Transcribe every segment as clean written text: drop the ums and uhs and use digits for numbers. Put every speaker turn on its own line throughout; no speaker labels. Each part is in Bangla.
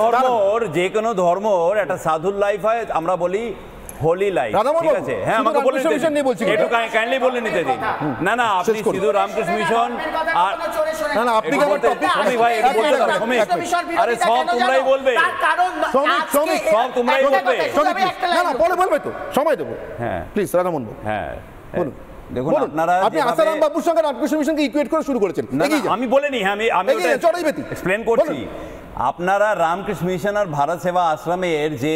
ধর্মর যে কোনো ধর্মর একটা সাধুর লাইফ হয়, আমরা বলি হোলি লাইফ, ঠিক আছে? হ্যাঁ, আমাকে বলে একটু কাইন্ডলি বলে নিতে দিন। না না, আপনি শুধু রামকৃষ্ণ মিশন আর না না, আপনি কেবল টপিক শ্রমিক ভাই একটু বলতে দাও। শ্রমিক, আরে সব তোমরাই বলবে, শ্রমিক সব তোমরাই বলবে।
না না, পরে বলবে তো, সময় দেবো।
হ্যাঁ
প্লিজ রাধামোহন বাবু,
হ্যাঁ
বলুন।
দেখুন, আপনারা
আপনি আসারাম বাবুর সঙ্গে রামকৃষ্ণ মিশনকে ইকুয়েট করে শুরু করেছেন।
আমি বলিনি, হ্যাঁ আমি এক্সপ্লেন করছি। আপনারা রামকৃষ্ণ মিশন আর ভারত সেবা আশ্রমের যে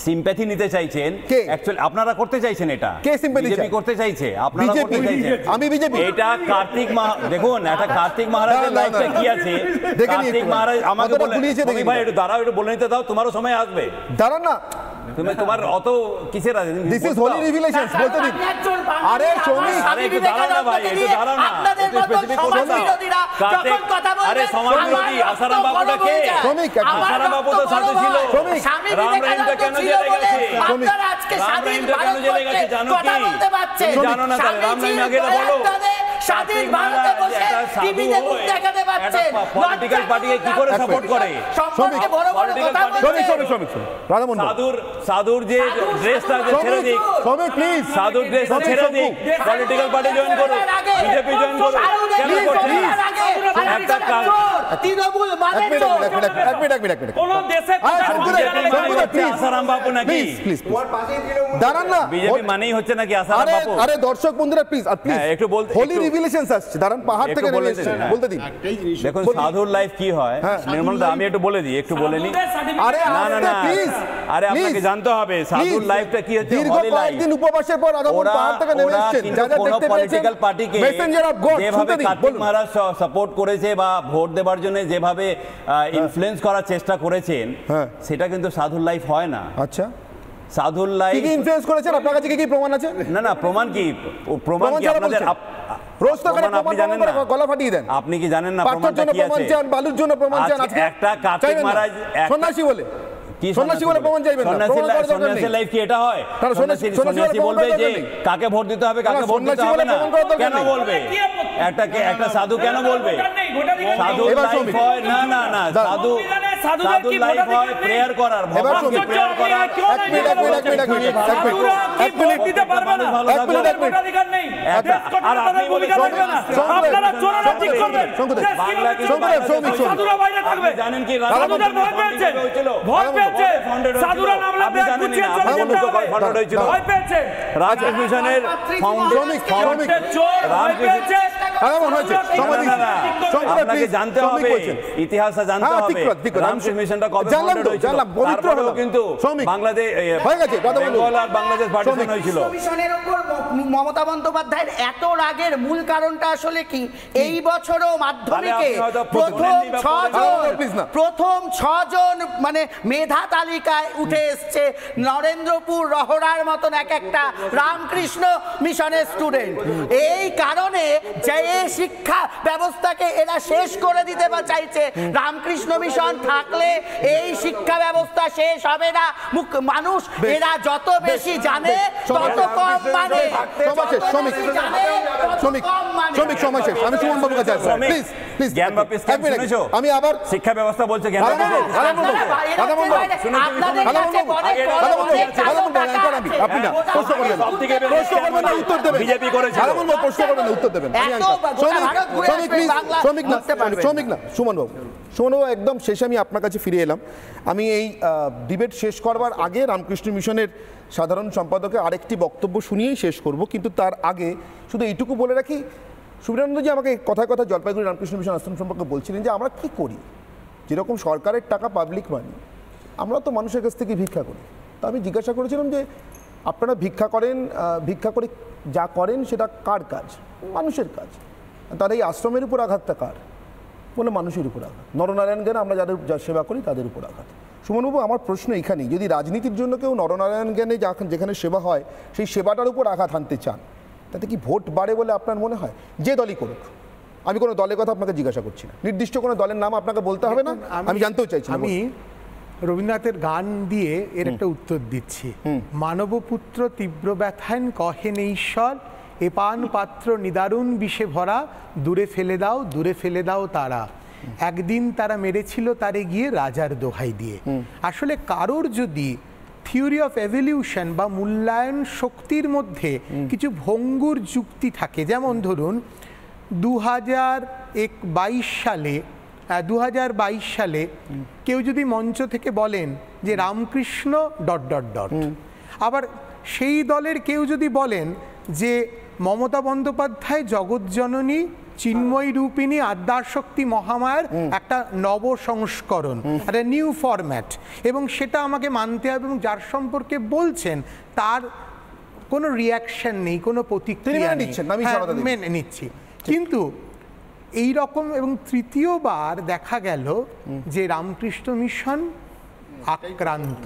সিম্প্যাথি নিতে চাইছেন, অ্যাকচুয়ালি আপনারা করতে চাইছেন, এটা
কে সিম্প্যাথি
বিজেপি করতে চাইছে, আপনারা করতে চাইছেন।
আমি বিজেপি।
এটা কার্তিক দেখুন, এটা কার্তিক মহারাজের লাইফটা কি আছে। কার্তিক মহারাজ আমাকে বলে, তুমি ভাই একটু দাঁড়াও, একটু বলে নিতে দাও, তোমারও সময় আসবে।
দাঁড়ান না,
তুমি তোমার অত কিসের আছে?
দিস ইজ হোলি রিভিলেশনস বলতে দিন। আরে শ্রমিক,
আরে একটু দাঁড়াও না ভাই, একটু দাঁড়াও না, একটু স্পেসিফিক কথা দাও। আরে সমাজ বিরোধী আসারাম বাবুটা কে?
শ্রমিক,
আসারাম বাবু তো সাধু ছিল। রাম রহিমটা কেন জেলে গেছে? রাম রহিমটা কেন জেলে গেছে জানো কি? জানো না? তাহলে রাম রহিম আগে বলো।
স্বাধীন ভারতে বসে টিভিতে মুখ দেখাতে পাচ্ছেন,
পলিটিক্যাল পার্টিকে কি করে সাপোর্ট করে?
সম্পর্কে বড় বড় কথা বলছে।
সাধুর যে ড্রেসটা ছেড়ে দিক,
প্লিজ
সাধুর ড্রেসটা ছেড়ে দিক, পলিটিক্যাল পার্টি জয়েন করো, বিজেপি জয়েন করো। কেন করছে না? একটা কাজ
তৃণমূল মানে
কোন দেশে
আসারাম বাবু নাকি?
দাঁড়ান না,
বিজেপি মানেই হচ্ছে নাকি আসারাম বাবু?
আরে দর্শক বন্ধুরা প্লিজ
একটু বলতে,
হোলি রিভিলেশনস আসছে, দাঁড়ান, পাহাড় থেকে নেমে এসেছেন, বলতে দিন।
দেখুন সাধুর লাইফ কি হয় নির্মল দা, আমি একটু বলে দিই, একটু বলে নি।
আরে
না না না
প্লিজ,
আরে আপনাকে জানতে হবে সাধুর লাইফটা কি হচ্ছে।
দীর্ঘ কয়েকদিন উপবাসের পর রাধামোহন পাহাড় থেকে নেমে এসেছেন, যা যা দেখতে পেয়েছেন
পলিটিক্যাল পার্টিকে
মেসেঞ্জার অফ গড
যেভাবে কার্তিক মহারাজ সাপোর্ট করেছে বা ভোট দেবার জন্য যেভাবে ইনফ্লুয়েন্স করার চেষ্টা করেছেন, সেটা কিন্তু সাধুর লাইফ হয় না।
আচ্ছা,
সাধুর লাইফ
কি ইনফ্লুয়েন্স করেছেন? আপনার কাছে কি প্রমাণ আছে?
না না, প্রমাণ কি? প্রমাণ কি আপনাদের?
রোজ তো করে
আপনি জানেন না,
গলা ফাটিয়ে দেন।
আপনি কি জানেন না প্রমাণটা কি আছে?
বালুর জন্য প্রমাণ চান। আজকে
একটা কার্তিক মহারাজ
সন্ন্যাসী বলে কি? সন্ন্যাসী বলে প্রমাণ চাইবেন না?
সন্ন্যাসীর লাইফ কি এটা হয়? সন্ন্যাসী বলবে যে কাকে ভোট দিতে হবে, কাকে ভোট দিতে হবে না, কেন বলবে? একটা সাধু কেন বলবে? সাধু লাইফ হয় না না না, সাধু লাইফ হয় প্রেয়ার করার, ভগবানকে প্রেয়ার করা। আর আপনি বলে জানেন কি রামকৃষ্ণ মিশনের আপনাকে জানতে হবে, ইতিহাসটা জানতে হবে। রামকৃষ্ণ মিশনটা কবে ফাউন্ডেড হয়েছিল, তারপরেও কিন্তু বাংলাদেশ বেঙ্গল আর বাংলাদেশ পার্টিশন হয়েছিল।
মিশনের উপর মমতা বন্দ্যোপাধ্যায়ের এত রাগের মূল কারণটা আসলে কি? এই বছরও মাধ্যমিকে প্রথম 6 জন মানে মেধা তালিকায় উঠে এসছে নরেন্দ্রপুর রহড়ার মতন একটা রামকৃষ্ণ মিশনের স্টুডেন্ট। এই কারণে যে শিক্ষা ব্যবস্থাকে এরা শেষ করে দিতে চাইছে, রামকৃষ্ণ মিশন থাকলে এই শিক্ষা ব্যবস্থা শেষ হবে না। মানুষ এরা যত বেশি জানে তত কম মানে।
আমি আবার
শিক্ষা ব্যবস্থা বলছে বিজেপি করেছে।
সুমন বাবু, একদম শেষে আমি আপনার কাছে ফিরে এলাম। আমি এই ডিবেট শেষ করবার আগে রামকৃষ্ণ মিশনের সাধারণ সম্পাদকের আরেকটি বক্তব্য শুনিয়েই শেষ করব, কিন্তু তার আগে শুধু এইটুকু বলে রাখি, সুবীরানন্দজি আমাকে কথায় কথা জলপাইগুড়ি রামকৃষ্ণ মিশন আশ্রম সম্পর্কে বলছিলেন যে আমরা কি করি, যেরকম সরকারের টাকা পাবলিক মানি, আমরা তো মানুষের কাছ থেকে ভিক্ষা করি। তো আমি জিজ্ঞাসা করেছিলাম যে আপনারা ভিক্ষা করেন, ভিক্ষা করে যা করেন সেটা কার কাজ? মানুষের কাজ। তার এই আশ্রমের উপর আঘাতটা কার? বলে মানুষের উপর আঘাত। নরনারায়ণ জ্ঞানে আমরা যাদের সেবা করি তাদের উপর আঘাত। সুমনবাবু, আমার প্রশ্ন এখানেই, যদি রাজনীতির জন্য কেউ নরনারায়ণ জ্ঞানে যেখানে সেবা হয় সেই সেবাটার উপর আঘাত হানতে চান, তাতে কি ভোট বাড়ে বলে আপনার মনে হয়? যে দলই করুক, আমি কোনো দলের কথা আপনাকে জিজ্ঞাসা করছি না, নির্দিষ্ট কোনো দলের নাম আপনাকে বলতে হবে না, আমি জানতেও চাইছি।
আমি রবীন্দ্রনাথের গান দিয়ে এর একটা উত্তর দিচ্ছি। মানবপুত্র তীব্র ব্যথান কহেন ঈশ্বর, এ পান পাত্র নিদারুণ বিষে ভরা, দূরে ফেলে দাও তারা। একদিন তারা মেরেছিল তারে গিয়ে রাজার দোহাই দিয়ে। আসলে কারোর যদি থিওরি অফ এভলিউশন বা মূল্যায়ন শক্তির মধ্যে কিছু ভঙ্গুর যুক্তি থাকে, যেমন ধরুন 2022 সালে কেউ যদি মঞ্চ থেকে বলেন যে রামকৃষ্ণ ... আবার সেই দলের কেউ যদি বলেন যে মমতা বন্দ্যোপাধ্যায় জগৎজননী চিন্ময় রূপিণী আদ্যাশক্তি মহামায়ার একটা নব সংস্করণ, একটা নিউ ফরম্যাট, এবং সেটা আমাকে মানতে হবে, এবং যার সম্পর্কে বলছেন তার কোনো রিয়াকশন নেই, কোনো প্রতিক্রিয়া নেই, মেনে নিচ্ছি। কিন্তু এই রকম, এবং তৃতীয়বার দেখা গেল যে রামকৃষ্ণ মিশন আক্রান্ত।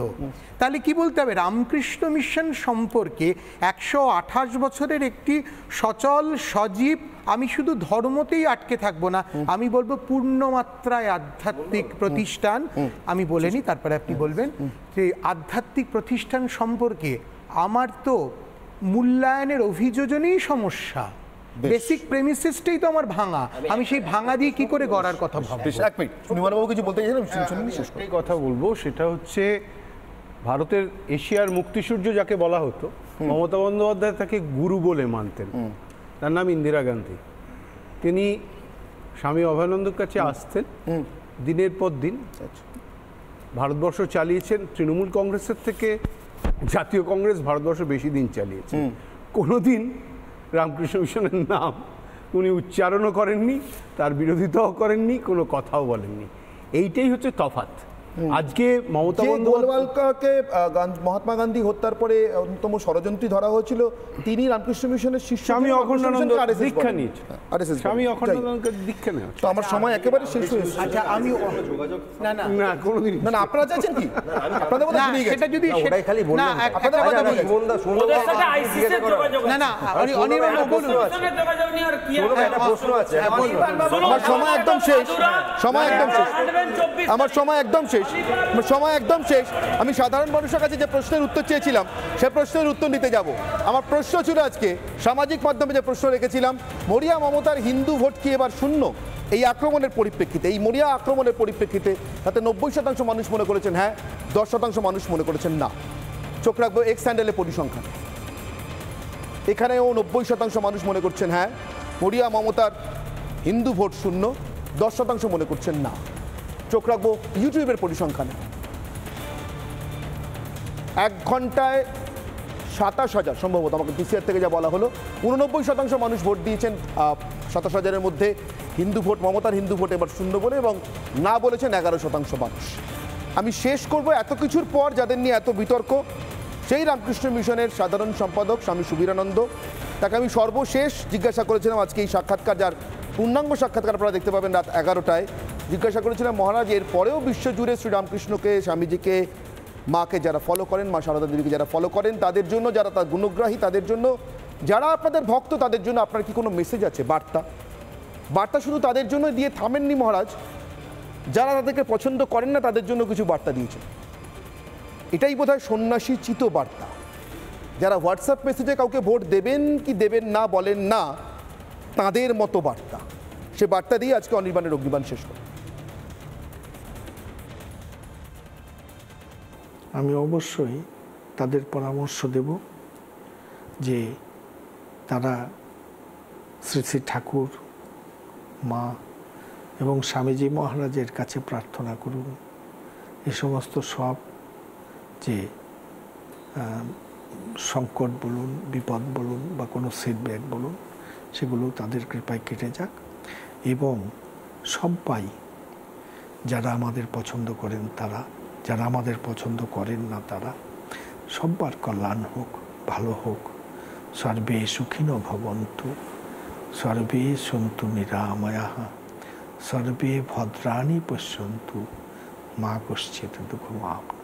তাহলে কি বলতে হবে? রামকৃষ্ণ মিশন সম্পর্কে 128 বছরের একটি সচল সজীব, আমি শুধু ধর্মতেই আটকে থাকবো না, আমি বলবো পূর্ণমাত্রায় আধ্যাত্মিক প্রতিষ্ঠান। আমি বলে নি, তারপরে আপনি বলবেন যে আধ্যাত্মিক প্রতিষ্ঠান সম্পর্কে আমার তো মূল্যায়নের অভিযোজনেই সমস্যা। বেসিক প্রেমিসিসটাই তো আমার ভাঙা, আমি সেই ভাঙা দিয়ে কি করে গড়ার কথা ভাববো?
এক মিনিট, নির্মলবাবু কিছু বলতে চাইছিলেন,
এই কথা বলবো, সেটা হচ্ছে ভারতের এশিয়ার মুক্তিসূর্য যাকে বলা হতো, মমতা বন্দ্যোপাধ্যায় তাকে গুরু বলে মানতেন। তার নাম ইন্দিরা গান্ধী। তিনি স্বামী অভয়ানন্দের কাছে আসতেন দিনের পর দিন, ভারতবর্ষ চালিয়েছেন। তৃণমূল কংগ্রেসের থেকে জাতীয় কংগ্রেস ভারতবর্ষ বেশি দিন চালিয়েছে। কোনোদিন রামকৃষ্ণ মিশনের নাম উনি উচ্চারণও করেননি, তার বিরোধিতাও করেননি, কোনো কথাও বলেননি। এইটাই হচ্ছে তফাৎ। আজকে মমতা
বন্দ্যোপাধ্যায়কে মহাত্মা গান্ধী হত্যার পরে অন্যতম ষড়যন্ত্রী ধরা হয়েছিল, তিনি রামকৃষ্ণ মিশনের শিষ্য।
স্বামী অখণ্ডানন্দ দীক্ষা নিয়েছে, স্বামী অখণ্ডানন্দকে দীক্ষা নেওয়া।
তো আমার সময় একেবারে শেষ হয়েছে।
আচ্ছা, আমি
না কোনোদিন
না, আপনারা চাইছেন কি? আপনাদের কথা শুনিয়ে গেছে।
সেটা যদি
ওটাই খালি বললাম, আপনাদের কথা বলি।
না না, অনির্বাণ বলুন।
একটা প্রশ্ন আছে। আমার সময় একদম শেষ, সময় একদম শেষ, আমার সময় একদম শেষ, সময় একদম শেষ। আমি সাধারণ মানুষের কাছে যে প্রশ্নের উত্তর চেয়েছিলাম সে প্রশ্নের উত্তর নিতে যাব। আমার প্রশ্ন ছিল আজকে সামাজিক মাধ্যমে যে প্রশ্ন রেখেছিলাম, মরিয়া মমতার হিন্দু ভোট কি এবার শূন্য? এই আক্রমণের পরিপ্রেক্ষিতে, এই মরিয়া আক্রমণের পরিপ্রেক্ষিতে তাতে 90% মানুষ মনে করেছেন হ্যাঁ, 10% মানুষ মনে করেছেন না। চোখ রাখবো এক্স হ্যান্ডেলে পরিসংখ্যান, এখানেও 90% মানুষ মনে করছেন হ্যাঁ, মরিয়া মমতার হিন্দু ভোট শূন্য, 10% মনে করছেন না। চোখ রাখবো ইউটিউবের পরিসংখ্যানে, 1 ঘন্টায় 27,000 সম্ভবত, আমাকে পিসিআর থেকে যা বলা হলো, 89% মানুষ ভোট দিয়েছেন 27,000-এর মধ্যে হিন্দু ভোট, মমতার হিন্দু ভোট এবার শূন্য বলে, এবং না বলেছেন 11% মানুষ। আমি শেষ করব এত কিছুর পর যাদের নিয়ে এত বিতর্ক, সেই রামকৃষ্ণ মিশনের সাধারণ সম্পাদক স্বামী সুবীরানন্দ, তাকে আমি সর্বশেষ জিজ্ঞাসা করেছিলাম আজকে এই সাক্ষাৎকার, যার পূর্ণাঙ্গ সাক্ষাৎকার আপনারা দেখতে পাবেন রাত 11টায়। জিজ্ঞাসা করেছিলাম, মহারাজ এর পরেও বিশ্বজুড়ে শ্রীরামকৃষ্ণকে, স্বামীজিকে, মাকে যারা ফলো করেন, মা সারদা দেবীকে যারা ফলো করেন, তাদের জন্য, যারা তার গুণগ্রাহী তাদের জন্য, যারা আপনাদের ভক্ত তাদের জন্য আপনার কি কোনো মেসেজ আছে, বার্তা? বার্তা শুধু তাদের জন্য দিয়ে থামেননি মহারাজ, যারা তাদেরকে পছন্দ করেন না তাদের জন্য কিছু বার্তা দিয়েছেন। এটাই বোধহয় সন্ন্যাসী চিত বার্তা। যারা হোয়াটসঅ্যাপ মেসেজে কাউকে ভোট দেবেন কি দেবেন না বলেন না, তাদের মতো বার্তা, সে বার্তা দিয়ে আজকে অনির্বাণের অগ্নিবাণ শেষ করে।
আমি অবশ্যই তাদের পরামর্শ দেব যে তারা শ্রী শ্রী ঠাকুর, মা এবং স্বামীজি মহারাজের কাছে প্রার্থনা করুন। এ সমস্ত সব যে সংকট বলুন, বিপদ বলুন বা কোনো সেটব্যাক বলুন, সেগুলো তাদের কৃপায় কেটে যাক, এবং সবাই যারা আমাদের পছন্দ করেন তারা, যারা আমাদের পছন্দ করেন না তারা, সবার কল্যাণ হোক, ভালো হোক। সর্বে সুখিনো ভবন্তু, সর্বে সন্তু নিরাময়াঃ, সর্বে ভদ্রাণি পশ্যন্তু, মা কশ্চিৎ দুঃখমাপ্নুয়াৎ।